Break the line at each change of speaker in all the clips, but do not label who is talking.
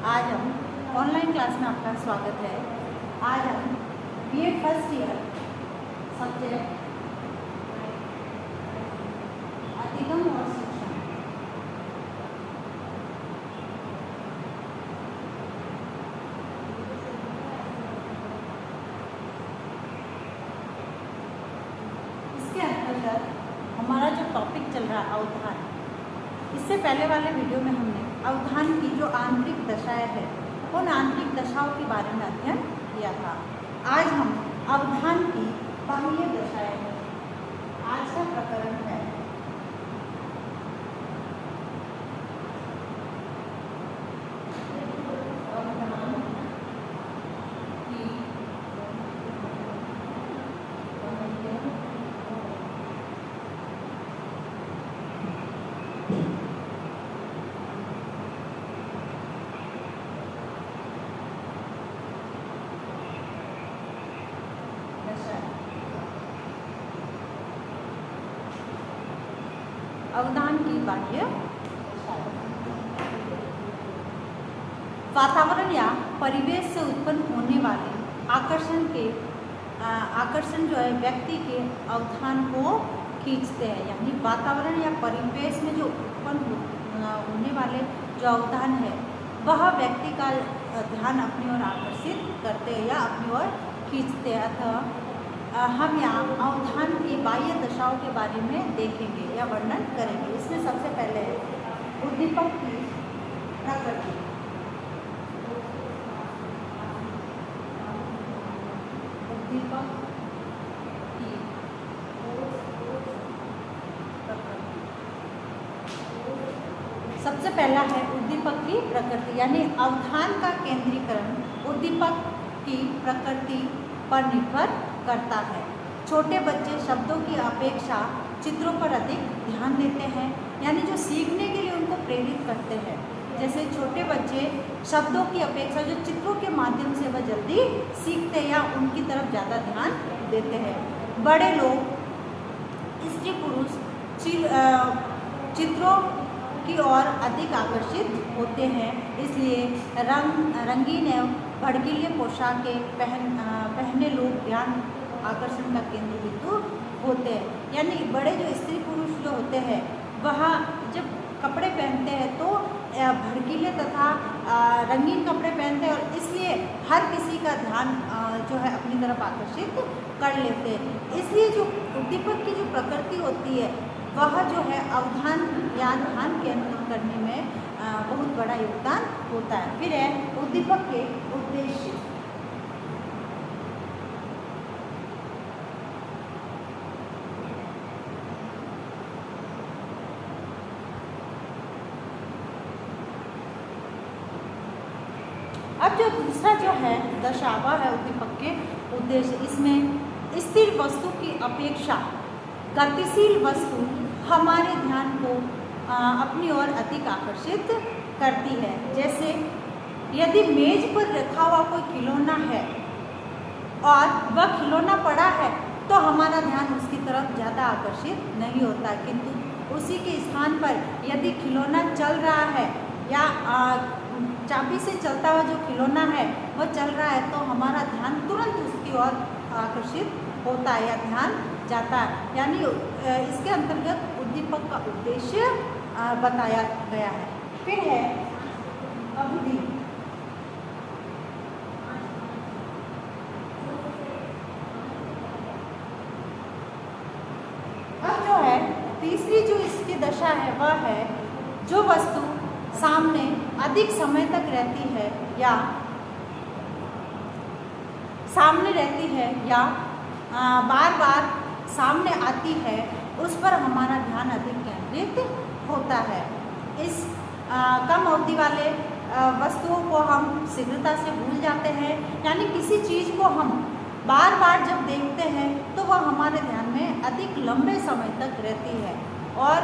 आज हम online class में आपका स्वागत है। आज हम बीएड फर्स्ट ईयर सब्जेक्ट अधिगम और शिक्षण इसके अंतर्गत हमारा जो टॉपिक चल रहा है अवधान। इससे पहले वाले वीडियो में हमने अवधान की जो आंतरिक दशाएं हैं उन आंतरिक दशाओं के बारे में अध्ययन किया था। आज हम अवधान की बाह्य दशाएं आज का प्रकरण है। अवधान की बाह्य वातावरण या परिवेश से उत्पन्न होने वाले आकर्षण जो है व्यक्ति के अवधान को खींचते हैं। यानी वातावरण या परिवेश में जो उत्पन्न होने वाले जो अवधान है वह व्यक्ति का ध्यान अपनी ओर आकर्षित करते हैं या अपनी ओर खींचते हैं। अतः हम यहाँ अवधान की बाह्य दशाओं के बारे में देखेंगे या वर्णन करेंगे। इसमें सबसे पहले है उद्दीपक की प्रकृति। उद्दीपक की प्रकृति सबसे पहला है उद्दीपक की प्रकृति, यानी अवधान का केंद्रीकरण उद्दीपक की प्रकृति पर निर्भर करता है। छोटे बच्चे शब्दों की अपेक्षा चित्रों पर अधिक ध्यान देते हैं, यानी जो सीखने के लिए उनको प्रेरित करते हैं। जैसे छोटे बच्चे शब्दों की अपेक्षा जो चित्रों के माध्यम से वह जल्दी सीखते हैं या उनकी तरफ ज़्यादा ध्यान देते हैं। बड़े लोग स्त्री पुरुष चित्रों की ओर अधिक आकर्षित होते हैं, इसलिए रंगीन एवं भड़कीले पोशाकें पहने लोग ध्यान आकर्षण का केंद्र बिंदु होते हैं। यानी बड़े जो स्त्री पुरुष जो होते हैं वह जब कपड़े पहनते हैं तो भड़कीले तथा रंगीन कपड़े पहनते हैं और इसलिए हर किसी का ध्यान जो है अपनी तरफ आकर्षित कर लेते हैं। इसलिए जो उद्दीपक की जो प्रकृति होती है वह जो है अवधान या ध्यान केंद्रित करने में बहुत बड़ा योगदान होता है। फिर है उद्दीपक के उद्देश्य। अब जो दूसरा जो है दशावा है उद्दीपक के उद्देश्य, इसमें स्थिर वस्तु की अपेक्षा गतिशील वस्तु हमारे ध्यान को अपनी ओर अधिक आकर्षित करती है। जैसे यदि मेज पर रखा हुआ कोई खिलौना है और वह खिलौना पड़ा है तो हमारा ध्यान उसकी तरफ ज़्यादा आकर्षित नहीं होता, किंतु उसी के स्थान पर यदि खिलौना चल रहा है या चाबी से चलता हुआ जो खिलौना है वह चल रहा है तो हमारा ध्यान तुरंत उसकी ओर आकर्षित होता है या ध्यान जाता है। यानी इसके अंतर्गत उद्दीपक का उद्देश्य बताया गया है। फिर है अवधि। अब जो है तीसरी जो इसकी दशा है वह है जो वस्तु सामने अधिक समय तक रहती है या सामने रहती है या बार बार सामने आती है उस पर हमारा ध्यान अधिक केंद्रित होता है। इस कम अवधि वाले वस्तुओं को हम शीघ्रता से भूल जाते हैं, यानी किसी चीज़ को हम बार बार जब देखते हैं तो वह हमारे ध्यान में अधिक लंबे समय तक रहती है। और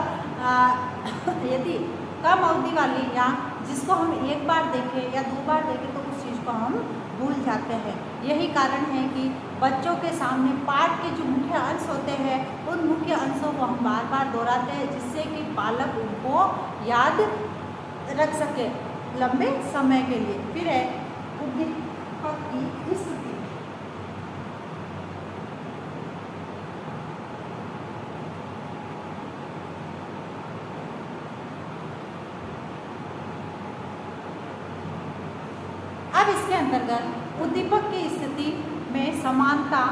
यदि कम अवधि वाली या जिसको हम एक बार देखें या दो बार देखें तो उस चीज़ को हम भूल जाते हैं। यही कारण है कि बच्चों के सामने पाठ के जो मुख्य अंश होते हैं उन मुख्य अंशों को हम बार बार दोहराते हैं जिससे कि पालक उनको याद रख सके। लंबे समय के लिए। फिर है उद्दीपक की स्थिति। अब इसके अंतर्गत उद्दीपक की स्थिति में समानता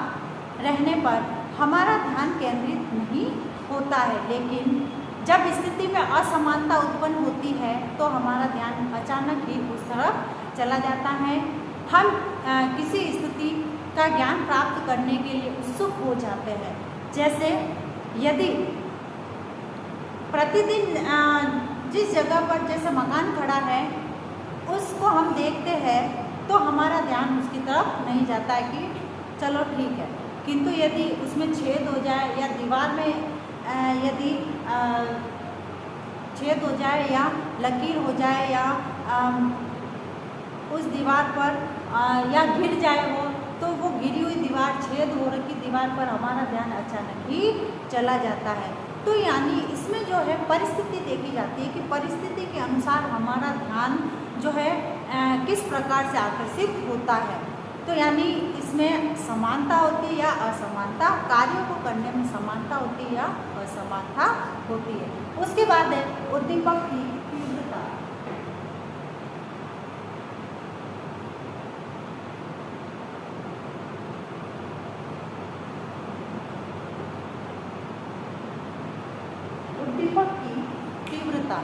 रहने पर हमारा ध्यान केंद्रित नहीं होता है, लेकिन जब स्थिति में असमानता उत्पन्न होती है तो हमारा ध्यान अचानक ही उस तरफ चला जाता है। हम किसी स्थिति का ज्ञान प्राप्त करने के लिए उत्सुक हो जाते हैं। जैसे यदि प्रतिदिन जिस जगह पर जैसे मकान खड़ा है उसको हम देखते हैं तो हमारा ध्यान उसकी तरफ नहीं जाता है कि चलो ठीक है, किंतु यदि उसमें छेद हो जाए या दीवार में यदि छेद हो जाए या लकीर हो जाए या उस दीवार पर या गिर जाए वो, तो वो गिरी हुई दीवार, छेद हो रखी दीवार पर हमारा ध्यान अचानक ही चला जाता है। तो यानी इसमें जो है परिस्थिति देखी जाती है कि परिस्थिति के अनुसार हमारा ध्यान जो है किस प्रकार से आकर्षित होता है। तो यानी इसमें समानता होती है या असमानता, कार्यों को करने में समानता होती है या असमानता होती है। उसके बाद है उद्दीपक की तीव्रता। उद्दीपक की तीव्रता।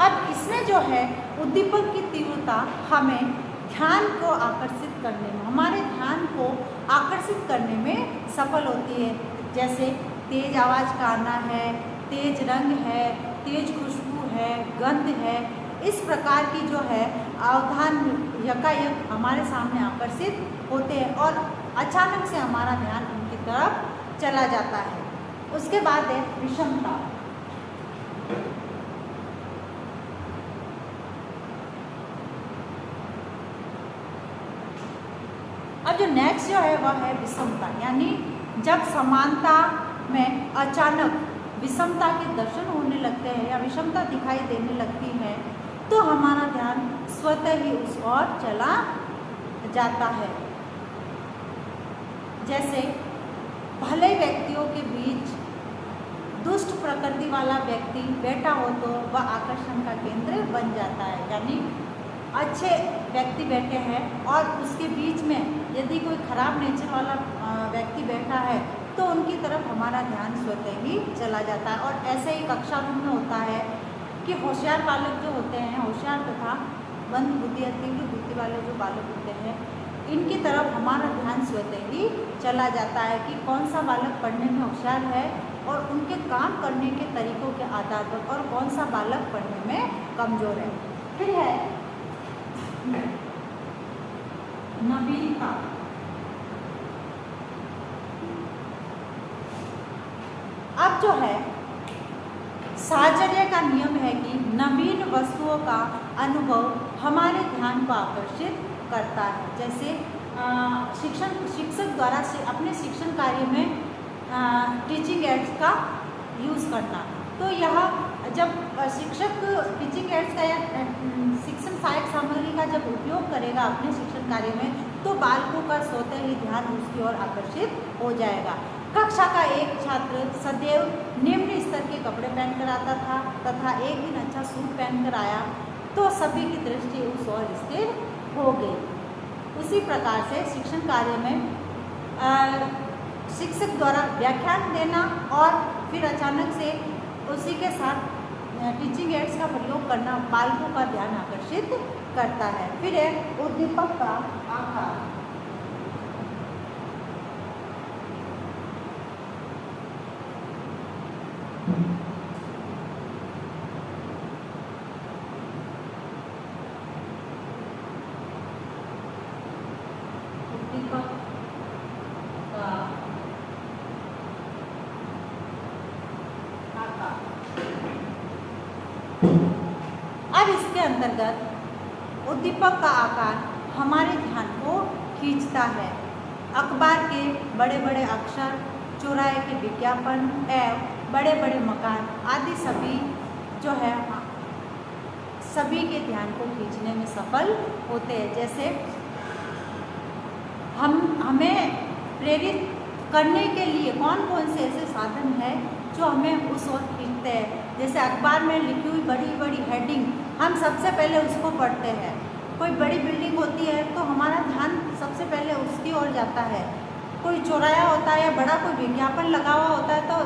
अब इसमें जो है उद्दीपक की तीव्रता हमें ध्यान को आकर्षित करने में, हमारे ध्यान को आकर्षित करने में सफल होती है। जैसे तेज आवाज़ का आना है, तेज रंग है, तेज खुशबू है, गंध है, इस प्रकार की जो है अवधान यकायक हमारे सामने आकर्षित होते हैं और अचानक से हमारा ध्यान उनकी तरफ चला जाता है। उसके बाद है विषमता। अब जो नेक्स्ट जो है वह है विषमता, यानी जब समानता में अचानक विषमता के दर्शन होने लगते हैं या विषमता दिखाई देने लगती है तो हमारा ध्यान स्वतः ही उस ओर चला जाता है। जैसे भले व्यक्तियों के बीच दुष्ट प्रकृति वाला व्यक्ति बैठा हो तो वह आकर्षण का केंद्र बन जाता है। यानी अच्छे व्यक्ति बैठे हैं और उसके बीच में यदि कोई खराब नेचर वाला व्यक्ति बैठा है तो उनकी तरफ हमारा ध्यान स्वतः ही चला जाता है। और ऐसे ही कक्षा रूप में होता है कि होशियार बालक जो होते हैं, होशियार तथा मंद बुद्धि या तीव्र बुद्धि वाले जो बालक होते हैं, इनकी तरफ हमारा ध्यान स्वतः ही चला जाता है कि कौन सा बालक पढ़ने में होशियार है और उनके काम करने के तरीकों के आधार पर, और कौन सा बालक पढ़ने में कमज़ोर है। फिर है नवीनता। अब जो है साहचर्य का नियम है कि नवीन वस्तुओं का अनुभव हमारे ध्यान को आकर्षित करता है। जैसे शिक्षक द्वारा अपने शिक्षण कार्य में टीचिंग एड्स का यूज़ करना, तो यह जब शिक्षक टीचिंग एड्स का या शिक्षण सहायक सामग्री का जब उपयोग करेगा अपने शिक्षण कार्य में तो बालकों का स्वतः ही ध्यान उसकी ओर आकर्षित हो जाएगा। कक्षा का एक छात्र सदैव निम्न स्तर के कपड़े पहनकर आता था तथा एक दिन अच्छा सूट पहनकर आया तो सभी की दृष्टि उस ओर स्थिर हो गई। उसी प्रकार से शिक्षण कार्य में शिक्षक द्वारा व्याख्यान देना और फिर अचानक से उसी के साथ टीचिंग एड्स का प्रयोग करना बालकों का ध्यान आकर्षित करता है। फिर है उद्दीपक का आकार। उद्दीपक का आकार। अब इसके अंतर्गत उद्दीपक का आकार हमारे ध्यान को खींचता है। अखबार के बड़े बड़े अक्षर, चौराहे के विज्ञापन एवं बड़े बड़े मकान आदि सभी जो है सभी के ध्यान को खींचने में सफल होते हैं। जैसे हमें प्रेरित करने के लिए कौन कौन से ऐसे साधन हैं जो हमें उस ओर खींचते हैं। जैसे अखबार में लिखी हुई बड़ी बड़ी हेडिंग, हम सबसे पहले उसको पढ़ते हैं। कोई बड़ी बिल्डिंग होती है तो हमारा ध्यान सबसे पहले उसकी ओर जाता है। कोई चौराया होता है या बड़ा कोई विज्ञापन लगा हुआ होता है तो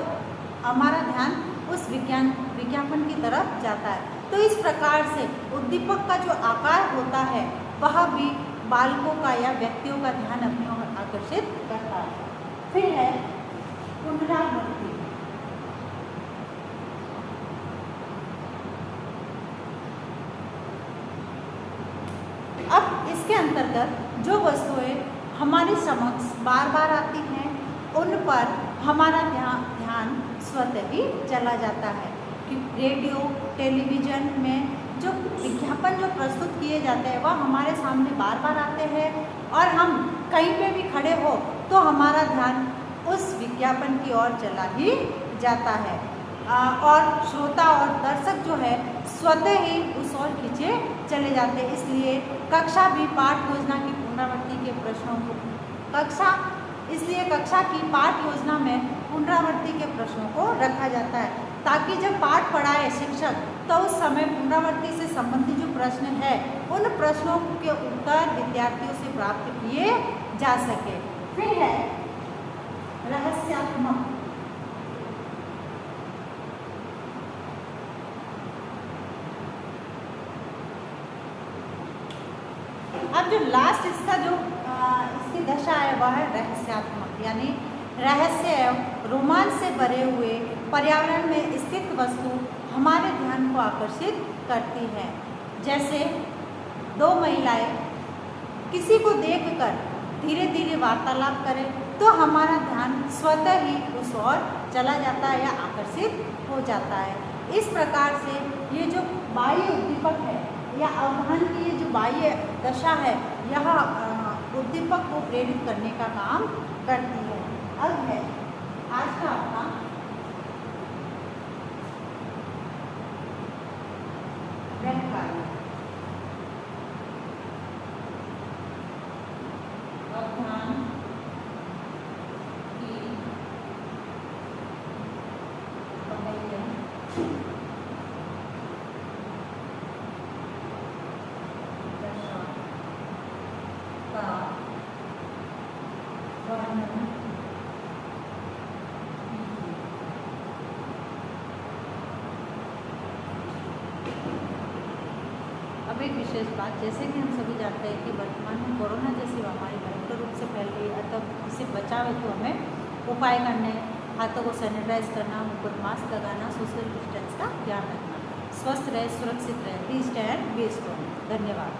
हमारा ध्यान उस विज्ञापन की तरफ जाता है। तो इस प्रकार से उद्दीपक का जो आकार होता है वह भी बालकों का या व्यक्तियों का ध्यान अपनी ओर आकर्षित करता है। फिर है पुनरावृत्ति। अब इसके अंतर्गत जो वस्तुएं हमारे समक्ष बार बार आती हैं उन पर हमारा ध्यान स्वतः ही चला जाता है। कि रेडियो टेलीविज़न में जो विज्ञापन जो प्रस्तुत किए जाते हैं वह हमारे सामने बार बार आते हैं और हम कहीं पे भी खड़े हो तो हमारा ध्यान उस विज्ञापन की ओर चला ही जाता है। और श्रोता और दर्शक जो है स्वतः ही उस ओर खींचे चले जाते हैं। इसलिए कक्षा भी पाठ योजना की पुनरावृत्ति के प्रश्नों को कक्षा की पाठ योजना में पुनरावृत्ति के प्रश्नों को रखा जाता है ताकि जब पाठ पढ़ाए शिक्षक तो उस समय पुनरावृत्ति से संबंधित जो प्रश्न है उन प्रश्नों के उत्तर विद्यार्थियों से प्राप्त किए जा सके। फिर है रहस्यात्मक। अब जो लास्ट इसका जो इसकी दशा है वह है रहस्यात्मक, यानी रहस्य एवं रोमांच से भरे हुए पर्यावरण में स्थित वस्तु हमारे ध्यान को आकर्षित करती है। जैसे दो महिलाएं किसी को देखकर धीरे धीरे वार्तालाप करें तो हमारा ध्यान स्वतः ही उस ओर चला जाता है या आकर्षित हो जाता है। इस प्रकार से ये जो बाह्य उद्दीपक है या अवधान की ये जो बाह्य दशा है यह उद्दीपक को प्रेरित करने का काम करती है। अब है आज का अपना व्याख्यान। अवधान की अब एक विशेष बात, जैसे कि हम सभी जानते हैं कि वर्तमान में कोरोना जैसी बीमारी भयंकर रूप से फैल रही है, अतः इससे बचाव हेतु हमें उपाय करने, हाथों को सैनिटाइज करना, मुंह पर मास्क लगाना, सोशल डिस्टेंस का ध्यान रखना। स्वस्थ रहे, सुरक्षित रहे, बी स्टैंड बी स्ट्रॉन्ग। धन्यवाद।